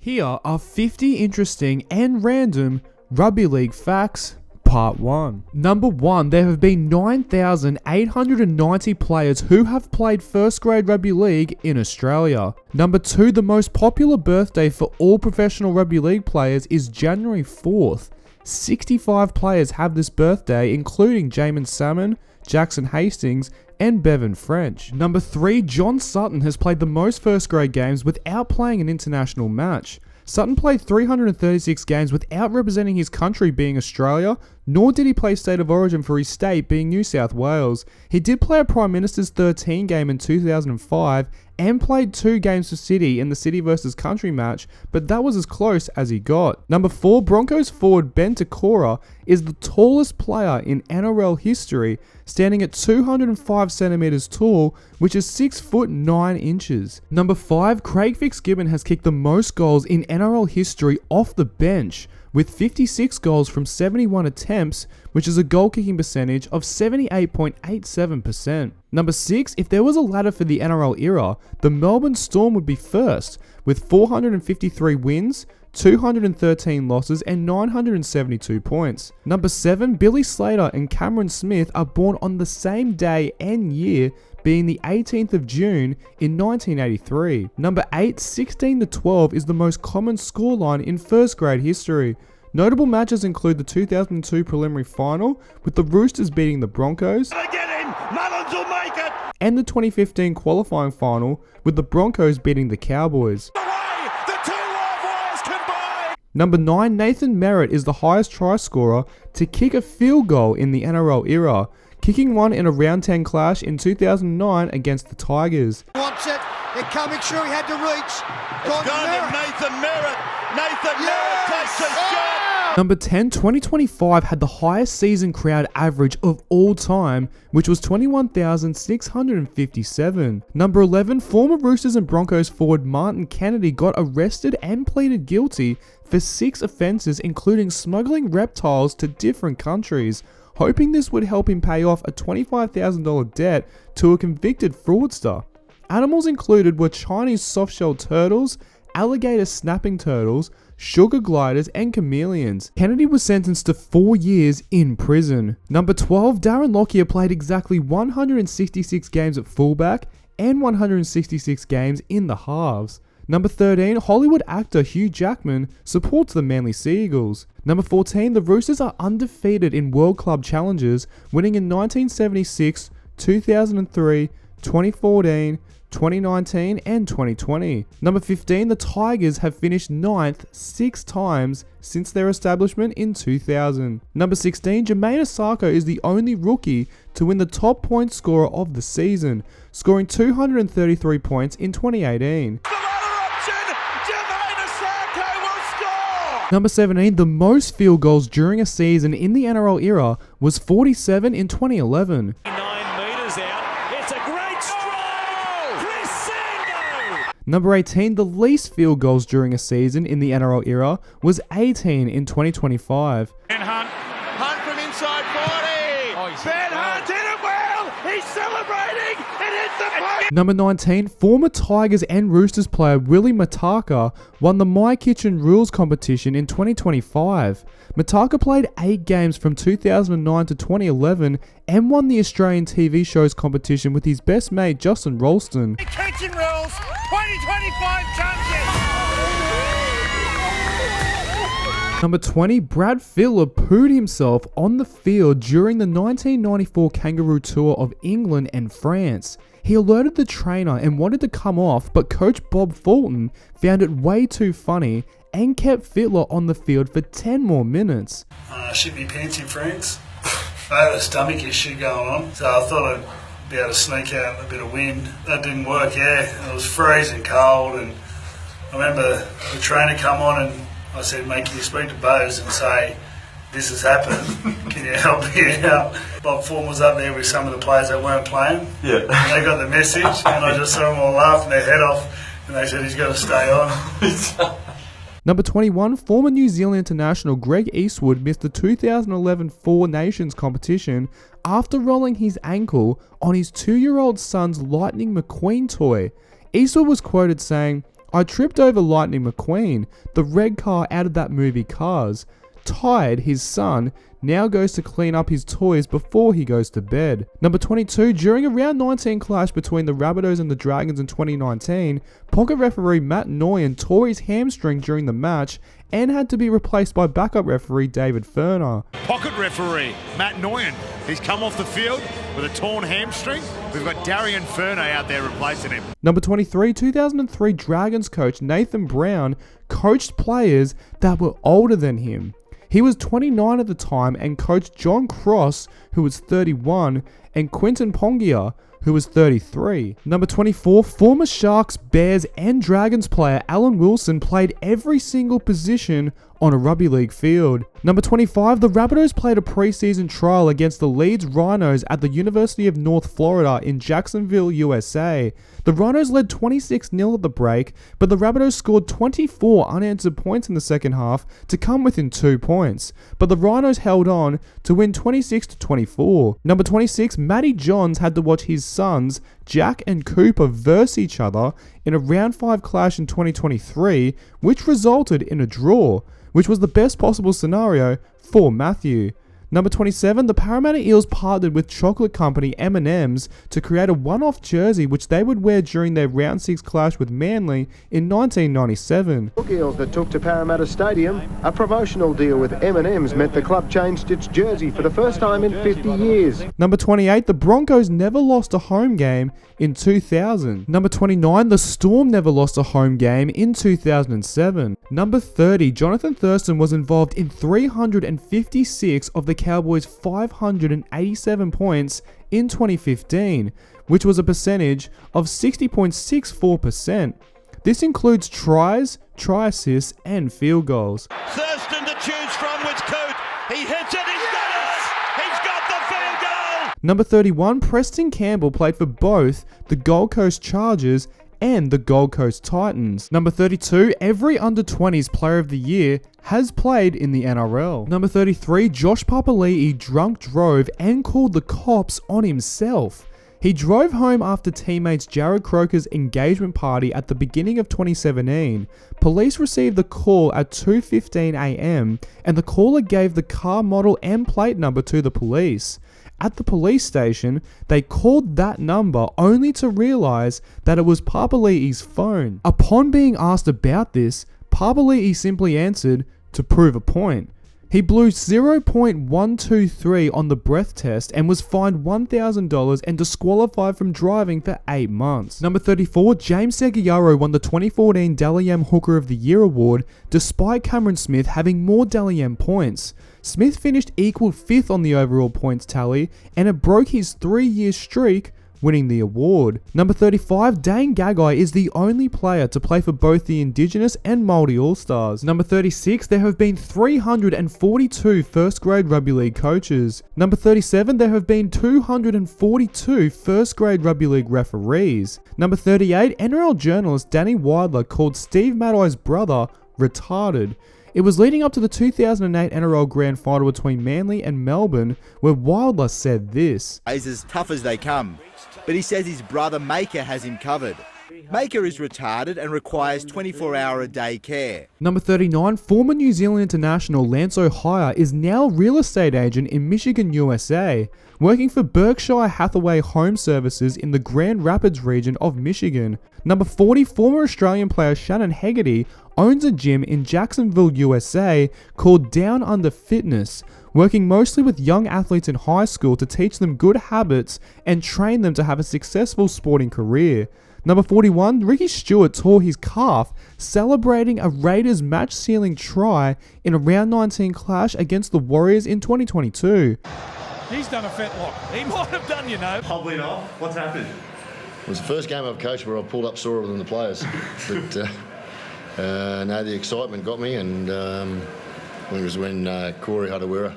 Here are 50 interesting and random rugby league facts. Part 1. Number 1, there have been 9,890 players who have played first grade rugby league in Australia. Number 2, the most popular birthday for all professional rugby league players is January 4th. 65 players have this birthday, including Jamin Salmon, Jackson Hastings, and Bevan French. Number 3, John Sutton has played the most first grade games without playing an international match. Sutton played 336 games without representing his country being Australia, nor did he play State of Origin for his state being New South Wales. He did play a Prime Minister's 13 game in 2005 and played 2 games for City in the City versus Country match, but that was as close as he got. Number 4, Broncos forward Ben Takora is the tallest player in NRL history, standing at 205 centimeters tall, which is 6 foot 9 inches. Number 5, Craig Fitzgibbon has kicked the most goals in NRL history off the bench, with 56 goals from 71 attempts, which is a goal kicking percentage of 78.87%. Number 6, if there was a ladder for the NRL era, the Melbourne Storm would be first, with 453 wins, 213 losses and 972 points. Number 7, Billy Slater and Cameron Smith are born on the same day and year, being the 18th of June in 1983. Number 8, 16-12 is the most common scoreline in first grade history. Notable matches include the 2002 preliminary final, with the Roosters beating the Broncos, and the 2015 qualifying final, with the Broncos beating the Cowboys. Number 9, Nathan Merritt is the highest try scorer to kick a field goal in the NRL era, kicking one in a round 10 clash in 2009 against the Tigers. Wants it, they're coming through, he had to reach. It's gone to Nathan Merritt. Nathan Merritt takes a shot. Number 10, 2025 had the highest season crowd average of all time, which was 21,657. Number 11, former Roosters and Broncos forward Martin Kennedy got arrested and pleaded guilty for 6 offences, including smuggling reptiles to different countries, hoping this would help him pay off a $25,000 debt to a convicted fraudster. Animals included were Chinese soft-shell turtles, alligator snapping turtles, sugar gliders, and chameleons. Kennedy was sentenced to 4 years in prison. Number 12, Darren Lockyer played exactly 166 games at fullback and 166 games in the halves. Number 13, Hollywood actor Hugh Jackman supports the Manly Sea Eagles. Number 14, the Roosters are undefeated in World Club Challenges, winning in 1976, 2003, 2014, 2019 and 2020. Number 15, the Tigers have finished 9th 6 times since their establishment in 2000. Number 16, Jermaine Osako is the only rookie to win the top point scorer of the season, scoring 233 points in 2018. Number 17, the most field goals during a season in the NRL era was 47 in 2011. 9 metres out. It's a great stroll. Crescendo. Number 18, the least field goals during a season in the NRL era was 18 in 2025. Ben Hunt from inside 40. Ben Hunt hit it well. He's celebrating. It hit the post. Number 19, former Tigers and Roosters player Willie Mataka won the My Kitchen Rules competition in 2025. Mataka played 8 games from 2009 to 2011 and won the Australian TV shows competition with his best mate Justin Ralston. Kitchen Rules 2025 champion. Number 20, Brad Fittler pooed himself on the field during the 1994 Kangaroo Tour of England and France. He alerted the trainer and wanted to come off, but coach Bob Fulton found it way too funny and kept Fittler on the field for 10 more minutes. Shit me pants in France. I had a stomach issue going on, so I thought I'd be able to sneak out a bit of wind. That didn't work, It was freezing cold, and I remember the trainer come on and I said, mate, can you speak to Bose and say, this has happened, can you help me out? Bob Fulton was up there with some of the players that weren't playing. Yeah. And they got the message, and I just saw them all laughing their head off, and they said, he's got to stay on. Number 21, former New Zealand international Greg Eastwood missed the 2011 Four Nations competition after rolling his ankle on his 2-year-old son's Lightning McQueen toy. Eastwood was quoted saying, I tripped over Lightning McQueen, the red car out of that movie Cars. Tired, his son, now goes to clean up his toys before he goes to bed. Number 22, during a round 19 clash between the Rabbitohs and the Dragons in 2019, pocket referee Matt Noyen tore his hamstring during the match and had to be replaced by backup referee David Ferner. Pocket referee Matt Noyen, he's come off the field with a torn hamstring. We've got Darian Ferner out there replacing him. Number 23, 2003 Dragons coach Nathan Brown coached players that were older than him. He was 29 at the time and coached John Cross, who was 31, and Quinton Pongia, who was 33. Number 24, former Sharks, Bears and Dragons player Alan Wilson played every single position on a rugby league field. Number 25, the Rabbitohs played a preseason trial against the Leeds Rhinos at the University of North Florida in Jacksonville, USA. The Rhinos led 26-0 at the break, but the Rabbitohs scored 24 unanswered points in the second half to come within 2 points. But the Rhinos held on to win 26-24. Number 26, Matty Johns had to watch his sons, Jack and Cooper, verse each other in a round 5 clash in 2023, which resulted in a draw, which was the best possible scenario for Matthew. Number 27, the Parramatta Eels partnered with chocolate company M&M's to create a one-off jersey which they would wear during their round 6 clash with Manly in 1997. Eels that took to Parramatta Stadium, a promotional deal with M&M's meant the club changed its jersey for the first time in 50 years. Number 28, the Broncos never lost a home game in 2000. Number 29, the Storm never lost a home game in 2007. Number 30, Jonathan Thurston was involved in 356 of the Cowboys' 587 points in 2015, which was a percentage of 60.64%. This includes tries, try assists, and field goals. Thurston to choose from with Coot. He hits it, he's got it! He's got the field goal! Number 31, Preston Campbell played for both the Gold Coast Chargers and the Gold Coast Titans. Number 32, every under-20s player of the year has played in the NRL. Number 33, Josh Papali'i drunk drove and called the cops on himself. He drove home after teammates Jared Croker's engagement party at the beginning of 2017. Police received the call at 2:15 a.m. and the caller gave the car model and plate number to the police. At the police station, they called that number only to realize that it was Papali'i's phone. Upon being asked about this, Papali'i simply answered, "To prove a point." He blew 0.123 on the breath test and was fined $1,000 and disqualified from driving for 8 months. Number 34, James Seguiaro won the 2014 Dally M Hooker of the Year award despite Cameron Smith having more Dally M points. Smith finished equal 5th on the overall points tally and it broke his 3-year streak, winning the award. Number 35, Dane Gagai is the only player to play for both the Indigenous and Māori All-Stars. Number 36, there have been 342 first grade rugby league coaches. Number 37, there have been 242 first grade rugby league referees. Number 38, NRL journalist Danny Widler called Steve Maddai's brother retarded. It was leading up to the 2008 NRL Grand Final between Manly and Melbourne, where Wilder said this. He's as tough as they come, but he says his brother Maker has him covered. Maker is retarded and requires 24-hour-a-day care. Number 39, former New Zealand international Lance O'Hire is now a real estate agent in Michigan, USA, working for Berkshire Hathaway Home Services in the Grand Rapids region of Michigan. Number 40, former Australian player Shannon Hegarty owns a gym in Jacksonville, USA called Down Under Fitness, working mostly with young athletes in high school to teach them good habits and train them to have a successful sporting career. Number 41, Ricky Stewart tore his calf celebrating a Raiders match-sealing try in a round 19 clash against the Warriors in 2022. He's done a fetlock. He might have done, you know. Probably not. What's happened? It was the first game I've coached where I pulled up sore than the players. But no, the excitement got me, and it was when Corey Hadawira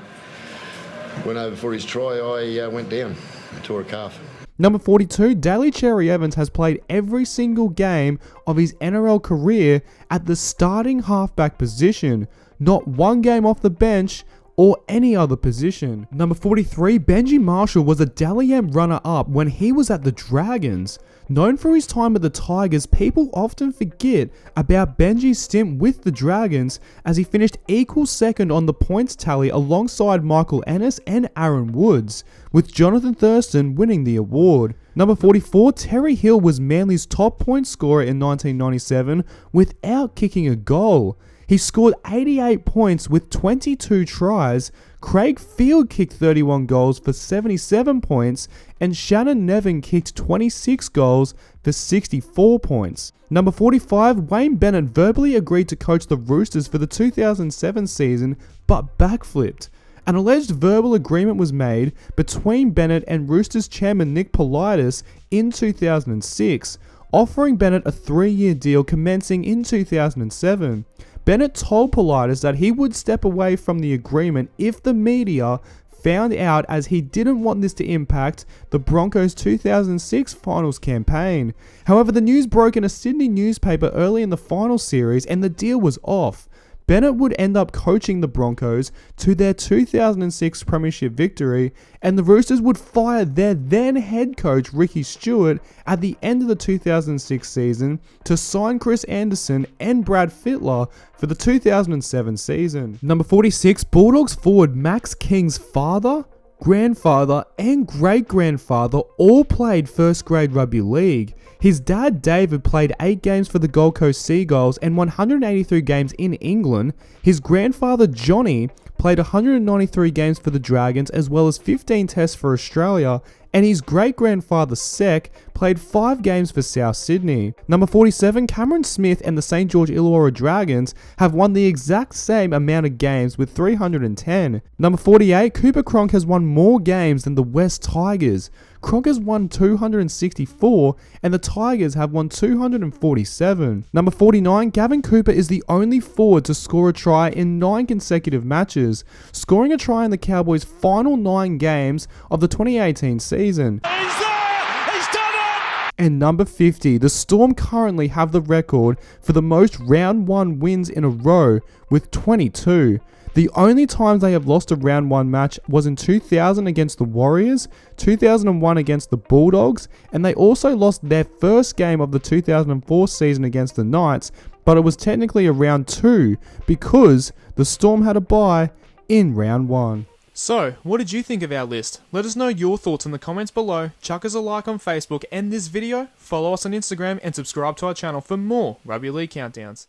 went over for his try, I went down and tore a calf. Number 42, Daly Cherry Evans has played every single game of his NRL career at the starting halfback position. Not one game off the bench or any other position. Number 43, Benji Marshall was a Dally M runner-up when he was at the Dragons. Known for his time at the Tigers, people often forget about Benji's stint with the Dragons as he finished equal second on the points tally alongside Michael Ennis and Aaron Woods, with Jonathan Thurston winning the award. Number 44, Terry Hill was Manly's top point scorer in 1997 without kicking a goal. He scored 88 points with 22 tries. Craig Field kicked 31 goals for 77 points, and Shannon Nevin kicked 26 goals for 64 points. Number 45, Wayne Bennett verbally agreed to coach the Roosters for the 2007 season, but backflipped. An alleged verbal agreement was made between Bennett and Roosters chairman Nick Politis in 2006, offering Bennett a 3-year deal commencing in 2007. Bennett told Politis that he would step away from the agreement if the media found out, as he didn't want this to impact the Broncos' 2006 finals campaign. However, the news broke in a Sydney newspaper early in the final series and the deal was off. Bennett would end up coaching the Broncos to their 2006 premiership victory, and the Roosters would fire their then head coach Ricky Stewart at the end of the 2006 season to sign Chris Anderson and Brad Fittler for the 2007 season. Number 46, Bulldogs forward Max King's father, grandfather and great-grandfather all played first grade rugby league. His dad David played 8 games for the Gold Coast Seagulls and 183 games in England. His grandfather Johnny played 193 games for the Dragons as well as 15 tests for Australia, and his great-grandfather Sek played 5 games for South Sydney. Number 47, Cameron Smith and the St George Illawarra Dragons have won the exact same amount of games with 310. Number 48, Cooper Cronk has won more games than the West Tigers. Cronk has won 264 and the Tigers have won 247. Number 49, Gavin Cooper is the only forward to score a try in 9 consecutive matches, scoring a try in the Cowboys' final 9 games of the 2018 season. He's there! He's done it! And number 50, the Storm currently have the record for the most round 1 wins in a row with 22. The only times they have lost a round 1 match was in 2000 against the Warriors, 2001 against the Bulldogs, and they also lost their first game of the 2004 season against the Knights, but it was technically a round 2 because the Storm had a bye in round 1. So, what did you think of our list? Let us know your thoughts in the comments below, chuck us a like on Facebook and this video, follow us on Instagram and subscribe to our channel for more Rugby League Countdowns.